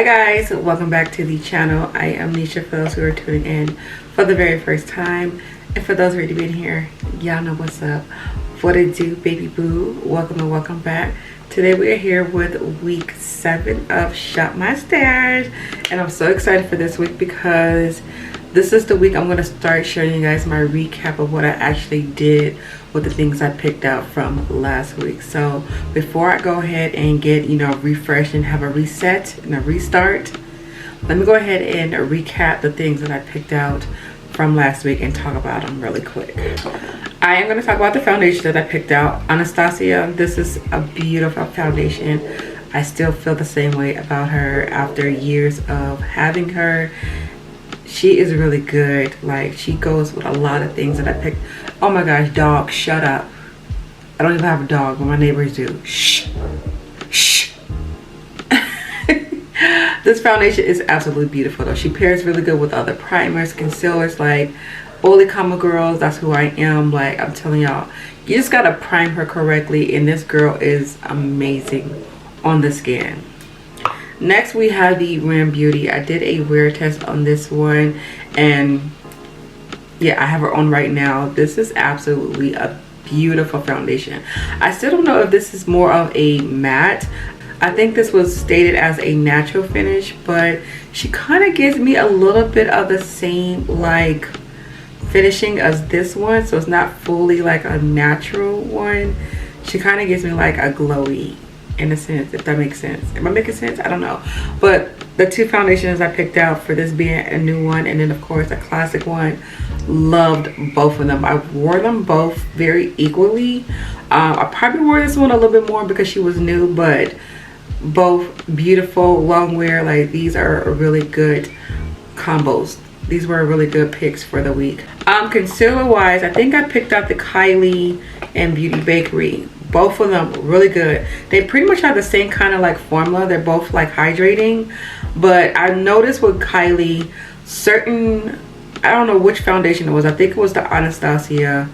Hi guys, welcome back to the channel. I am Nisha for those who are tuning in for the very first time, and for those already been here, y'all know what's up. What it do, baby boo? Welcome and welcome back. Today we are here with week 7 of Shop My Stash, and I'm so excited for this week because this is the week I'm going to start showing you guys my recap of what I actually did with the things I picked out from last week. So before I go ahead and get, refreshed and have a reset and a restart, let me go ahead and recap the things that I picked out from last week and talk about them really quick. I am going to talk about the foundation that I picked out. Anastasia, this is a beautiful foundation. I still feel the same way about her after years of having her. She is really good. Like, she goes with a lot of things that I picked. Oh my gosh, dog, shut up. I don't even have a dog, but my neighbors do. Shh. Shh. This foundation is absolutely beautiful though. She pairs really good with other primers, concealers, like Oly Kama girls. That's who I am. Like, I'm telling y'all, you just gotta prime her correctly, and this girl is amazing on the skin. Next we have the Ram Beauty. I did a wear test on this one, and yeah, I have her on right now. This is absolutely a beautiful foundation. I still don't know if this is more of a matte. I think this was stated as a natural finish, but she kind of gives me a little bit of the same like finishing as this one, so it's not fully like a natural one. She kind of gives me like a glowy in a sense, if that makes sense. Am I making sense? I don't know. But the two foundations I picked out, for this being a new one and then of course a classic one, loved both of them. I wore them both very equally. I probably wore this one a little bit more because she was new, but both beautiful long wear. Like, these are really good combos. These were really good picks for the week. Concealer wise, I think I picked out the Kylie and Beauty Bakery. Both of them really good. They pretty much have the same kind of like formula. They're both like hydrating, but I noticed with Kylie, certain, I don't know which foundation it was. I think it was the Anastasia.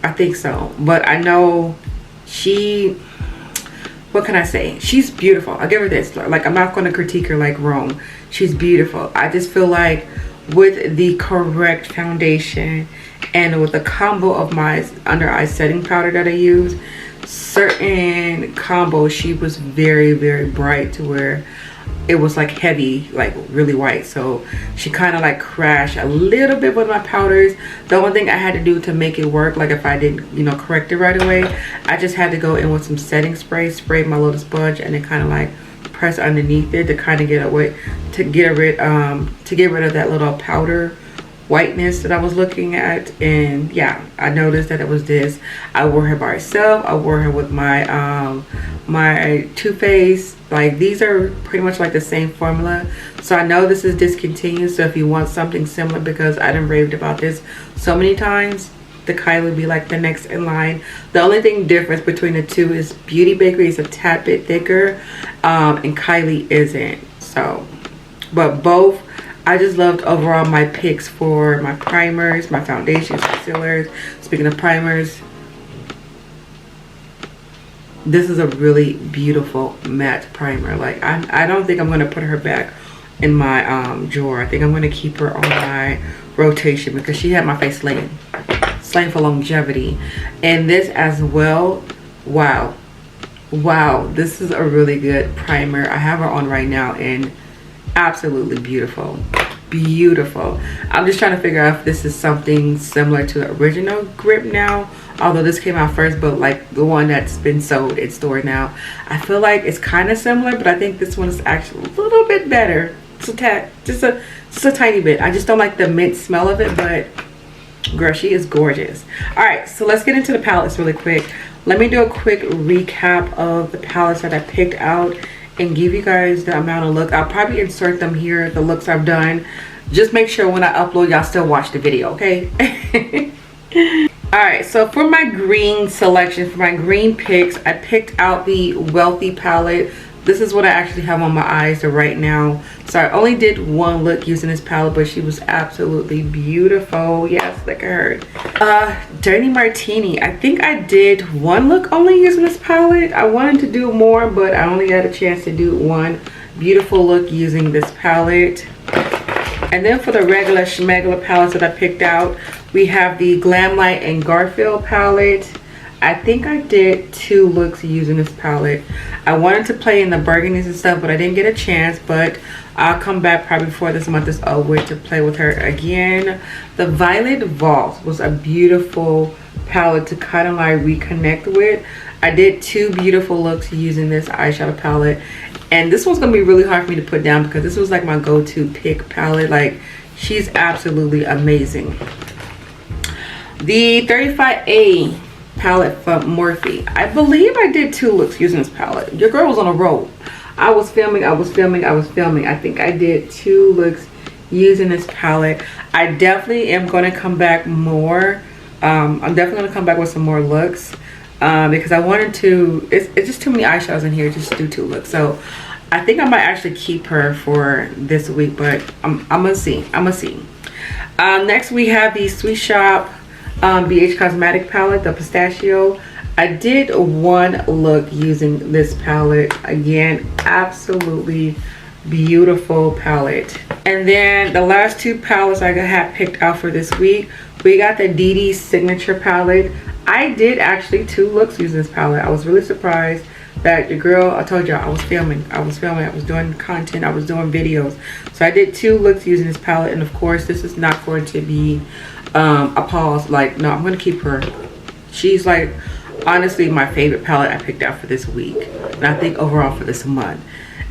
I think so. But I know she, what can I say? She's beautiful. I'll give her this. Like, I'm not going to critique her like wrong. She's beautiful. I just feel like with the correct foundation and with the combo of my under eye setting powder that I use, certain combos, she was very, very bright to where it was like heavy, like really white. So she kind of like crashed a little bit with my powders. The only thing I had to do to make it work, like if I didn't correct it right away, I just had to go in with some setting spray, spray my little sponge, and then kind of like press underneath it to kind of get away, to get rid of that little powder whiteness that I was looking at. And yeah, I noticed that it was this. I wore her by herself. I wore her with my my Too Faced. Like, these are pretty much like the same formula, so I know this is discontinued. So if you want something similar, because I done raved about this so many times, the Kylie would be like the next in line. The only thing difference between the two is Beauty Bakery is a tad bit thicker, and Kylie isn't. So, but both, I just loved overall my picks for my primers, my foundations, concealers. Speaking of primers, this is a really beautiful matte primer. Like, I don't think I'm going to put her back in my drawer. I think I'm going to keep her on my rotation because she had my face slaying for longevity. And this as well, wow, this is a really good primer. I have her on right now, and absolutely beautiful. I'm just trying to figure out if this is something similar to the original Grip now, although this came out first, but like the one that's been sold in store now. I feel like it's kind of similar, but I think this one is actually a little bit better. Just a tiny bit. I just don't like the mint smell of it, but girl, she is gorgeous. All right, so let's get into the palettes really quick. Let me do a quick recap of the palettes that I picked out and give you guys the amount of look. I'll probably insert them here, the looks I've done. Just make sure when I upload, y'all still watch the video, okay? All right, so for my green selection, for my green picks, I picked out the Wealthy palette. This is what I actually have on my eyes right now. So I only did one look using this palette, but she was absolutely beautiful. Yes, look at her. Dirty Martini. I think I did one look only using this palette. I wanted to do more, but I only had a chance to do one beautiful look using this palette. And then for the regular schmegula palettes that I picked out, we have the Glamlite and Garfield palette. I think I did 2 looks using this palette. I wanted to play in the burgundies and stuff, but I didn't get a chance. But I'll come back probably before this month is over to play with her again. The Violet Vault was a beautiful palette to kind of like reconnect with. I did 2 beautiful looks using this eyeshadow palette. And this one's going to be really hard for me to put down because this was like my go-to pick palette. Like, she's absolutely amazing. The 35A palette from Morphe. I believe I did 2 looks using this palette. Your girl was on a roll. I was filming. I think I did 2 looks using this palette. I definitely am going to come back more. I'm definitely going to come back with some more looks because I wanted to. It's just too many eyeshadows in here just to do 2 looks. So I think I might actually keep her for this week, but I'm gonna see. Next we have the Sweet Shop BH Cosmetic palette, the pistachio. I did 1 look using this palette. Again, absolutely beautiful palette. And then the last 2 palettes I have picked out for this week, we got the DD Signature palette. I did actually 2 looks using this palette. I was really surprised that your girl, I told y'all I was filming, I was doing content, I was doing videos. So I did 2 looks using this palette, and of course this is not going to be a pause. Like, no, I'm gonna keep her. She's like honestly my favorite palette I picked out for this week, and I think overall for this month.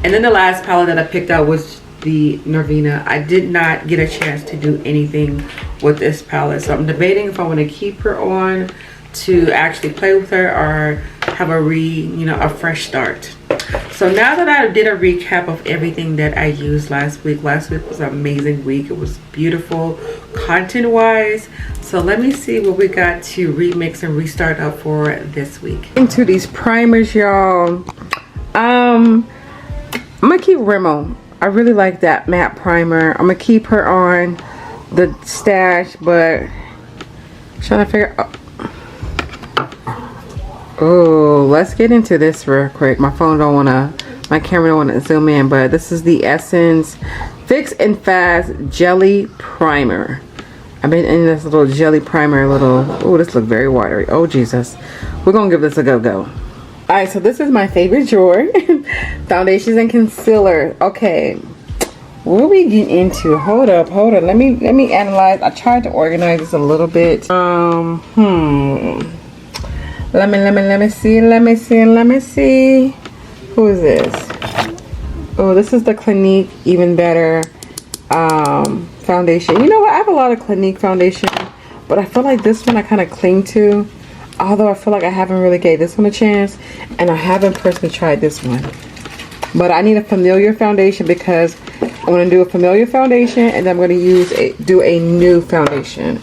And then the last palette that I picked out was the Norvina. I did not get a chance to do anything with this palette, so I'm debating if I want to keep her on to actually play with her or have a fresh start. So now that I did a recap of everything that I used last week was an amazing week. It was beautiful content wise. So let me see what we got to remix and restart up for this week. Into these primers, y'all. I'm gonna keep Rimmel. I really like that matte primer. I'm gonna keep her on the stash, but I'm trying to figure out. Oh, let's get into this real quick. My camera don't want to zoom in, but this is the Essence Fix and Fast Jelly Primer. I've been in this little jelly primer, oh, this looks very watery. Oh, Jesus. We're going to give this a go. Alright, so this is my favorite drawer. Foundations and concealer. Okay. What are we getting into? Hold up. Let me analyze. I tried to organize this a little bit. Let me see. Who is this? Oh, this is the Clinique Even Better foundation. You know what? I have a lot of Clinique foundation, but I feel like this one I kind of cling to. Although I feel like I haven't really gave this one a chance, and I haven't personally tried this one. But I need a familiar foundation because I'm going to do a familiar foundation, and then I'm going to do a new foundation.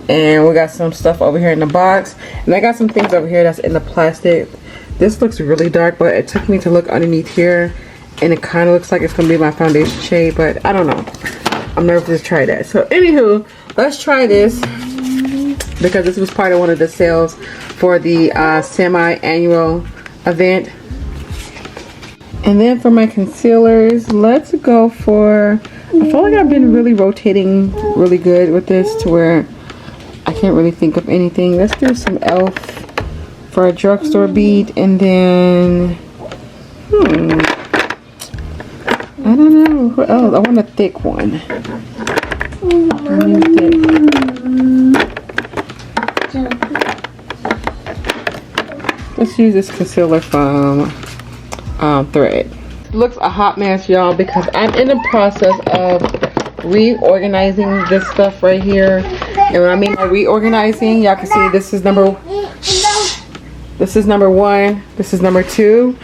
And we got some stuff over here in the box, and I got some things over here that's in the plastic. This looks really dark, but it took me to look underneath here, and it kind of looks like it's gonna be my foundation shade, but I don't know. I'm nervous to try that. So anywho, let's try this because this was part of one of the sales for the semi-annual event. And then for my concealers, let's go for, I feel like I've been really rotating really good with this to where I can't really think of anything. Let's do some e.l.f. for a drugstore bead, and then I don't know what else. I want a thick one. Let's use this concealer from Thread. Looks a hot mess, y'all, because I'm in the process of reorganizing this stuff right here. And when I mean by reorganizing, y'all can see this is number 1, this is number 2.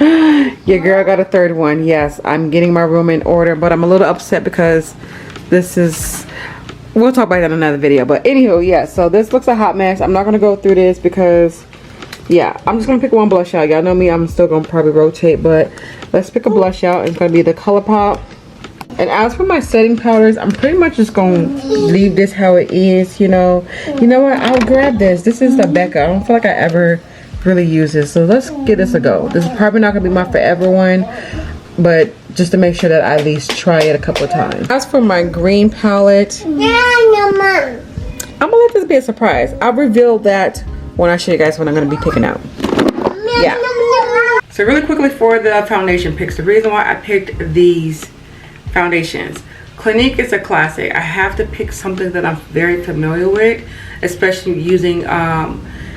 Your girl got a 3rd one. Yes, I'm getting my room in order, but I'm a little upset because this is, we'll talk about that in another video. But anywho, yeah, so this looks a hot mess. I'm not gonna go through this because, yeah, I'm just gonna pick one blush out. Y'all know me, I'm still gonna probably rotate, but let's pick a blush out. It's gonna be the ColourPop. And as for my setting powders, I'm pretty much just gonna leave this how it is, you know. You know what, I'll grab this. This is the Becca. I don't feel like I ever really use this, so let's give this a go. This is probably not gonna be my forever one, but just to make sure that I at least try it a couple of times. As for my green palette, I'm gonna let this be a surprise. I'll reveal that when I show you guys what I'm gonna be picking out. Yeah. So really quickly for the foundation picks, the reason why I picked these foundations. Clinique is a classic. I have to pick something that I'm very familiar with, especially using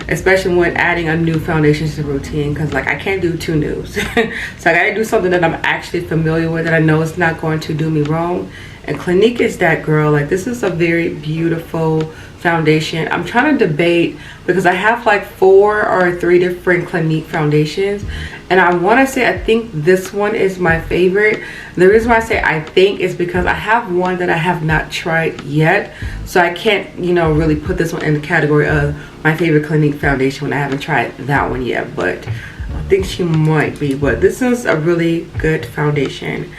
especially when adding a new foundation to the routine, because like I can't do two news. So I gotta do something that I'm actually familiar with, that I know it's not going to do me wrong. And Clinique is that girl. Like, this is a very beautiful foundation. I'm trying to debate because I have like 4 or 3 different Clinique foundations, and I want to say I think this one is my favorite. The reason why I say I think is because I have one that I have not tried yet, so I can't, you know, really put this one in the category of my favorite Clinique foundation when I haven't tried that one yet. But I think she might be. But this is a really good foundation.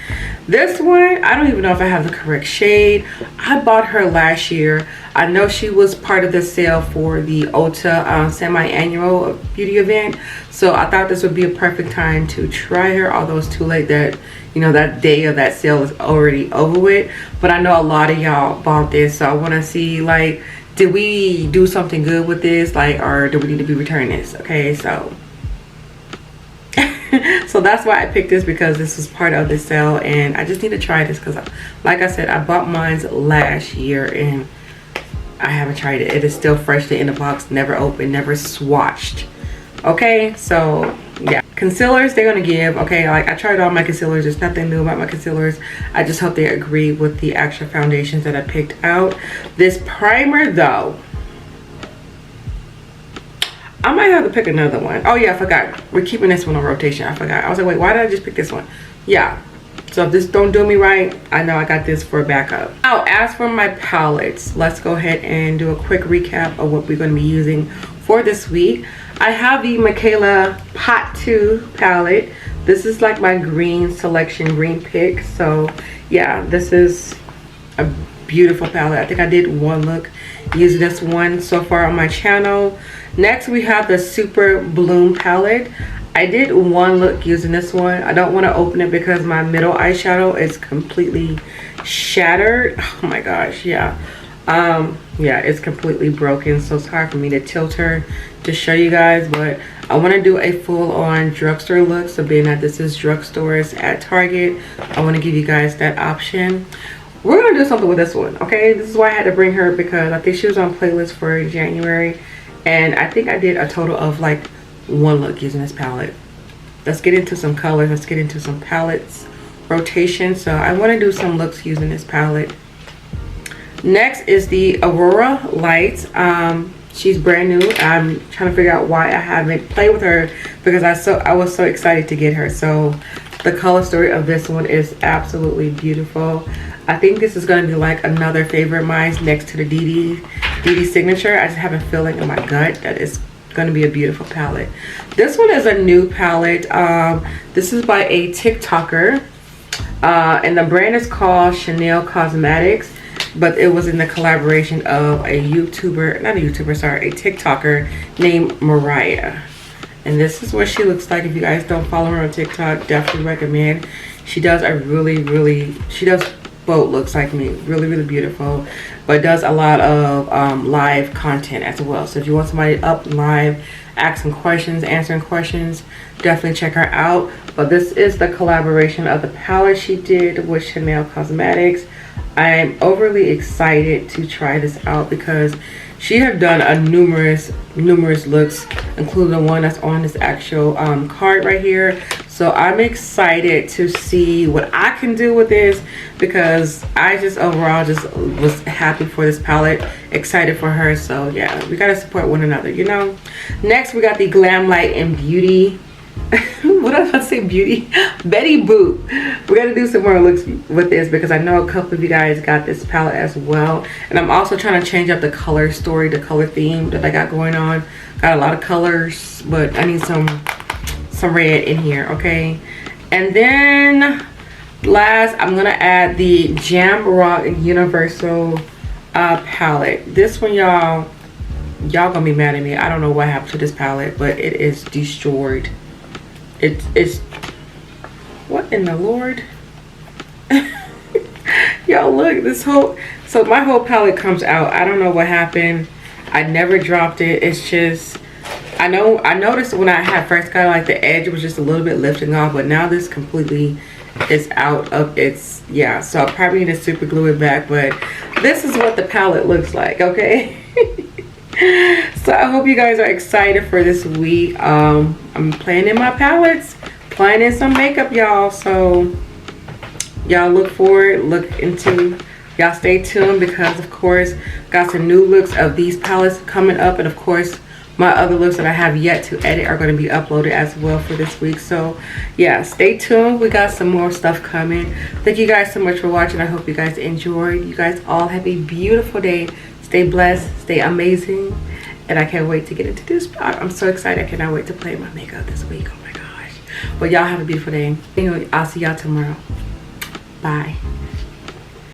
This one, I don't even know if I have the correct shade. I bought her last year. I know she was part of the sale for the Ulta semi-annual beauty event, so I thought this would be a perfect time to try her, although it's too late that, you know, that day of that sale is already over with. But I know a lot of y'all bought this, so I want to see, like, did we do something good with this, like, or do we need to be returning this? Okay, so so that's why I picked this, because this was part of the sale and I just need to try this, because like I said, I bought mine last year and I haven't tried it. It is still freshly in the box, never opened, never swatched. Okay, so yeah, concealers they're gonna give. Okay, like I tried all my concealers, there's nothing new about my concealers. I just hope they agree with the actual foundations that I picked out. This primer though, I might have to pick another one. Oh yeah, I forgot. We're keeping this one on rotation. I forgot. I was like, wait, why did I just pick this one? Yeah. So if this don't do me right, I know I got this for a backup. Now, as for my palettes, let's go ahead and do a quick recap of what we're going to be using for this week. I have the Michaela Pot 2 palette. This is like my green selection, green pick. So yeah, this is a beautiful palette. I think I did one look using this one so far on my channel. Next we have the Super Bloom palette. I did one look using this one. I don't want to open it because my middle eyeshadow is completely shattered. Oh my gosh, yeah. Yeah, it's completely broken, so it's hard for me to tilt her to show you guys, but I want to do a full-on drugstore look. So being that this is drugstores at Target, I want to give you guys that option. We're gonna do something with this one, okay? This is why I had to bring her, because I think she was on playlist for January, and I think I did a total of like one look using this palette. Let's get into some colors. Let's get into some palettes rotation. So I want to do some looks using this palette. Next is the Aurora Lights. She's brand new. I'm trying to figure out why I haven't played with her, because I was so excited to get her. So the color story of this one is absolutely beautiful. I think this is going to be like another favorite of mine next to the DD Signature. I just have a feeling in my gut that it's going to be a beautiful palette. This one is a new palette. This is by a TikToker, and the brand is called Chanel Cosmetics, but it was in the collaboration of a YouTuber, not a YouTuber, sorry, a TikToker named Mariah. And this is what she looks like. If you guys don't follow her on TikTok, definitely recommend. She does a she does both looks like me, really beautiful, but does a lot of live content as well. So if you want somebody up live asking questions, answering questions, definitely check her out. But this is the collaboration of the palette she did with Chanel Cosmetics. I'm overly excited to try this out because she have done a numerous looks, including the one that's on this actual card right here. So I'm excited to see what I can do with this, because I just overall just was happy for this palette, excited for her. So yeah, we gotta support one another, you know. Next we got the Glam Light and Beauty what did I about to say, beauty? Betty Boop. We're gonna do some more looks with this because I know a couple of you guys got this palette as well, and I'm also trying to change up the color story, the color theme that I got going on. Got a lot of colors, but I need some red in here, okay? And then last, I'm gonna add the Jamrock Universal palette. This one, y'all gonna be mad at me. I don't know what happened to this palette, but it is destroyed. It's what in the Lord? Y'all look, this whole, so my whole palette comes out. I don't know what happened. I never dropped it. It's just, I noticed when I had first got, like, the edge was just a little bit lifting off, but now this completely is out of its, yeah, so I probably need to super glue it back, but this is what the palette looks like, okay? So I hope you guys are excited for this week. I'm playing in my palettes, playing in some makeup, y'all, so y'all look forward, y'all stay tuned, because of course got some new looks of these palettes coming up, and of course my other looks that I have yet to edit are going to be uploaded as well for this week. So yeah, stay tuned. We got some more stuff coming. Thank you guys so much for watching. I hope you guys enjoyed. You guys all have a beautiful day. Stay blessed, stay amazing, and I can't wait to get into this. I'm so excited. I cannot wait to play my makeup this week. Oh my gosh. But y'all have a beautiful day. Anyway, I'll see y'all tomorrow. Bye.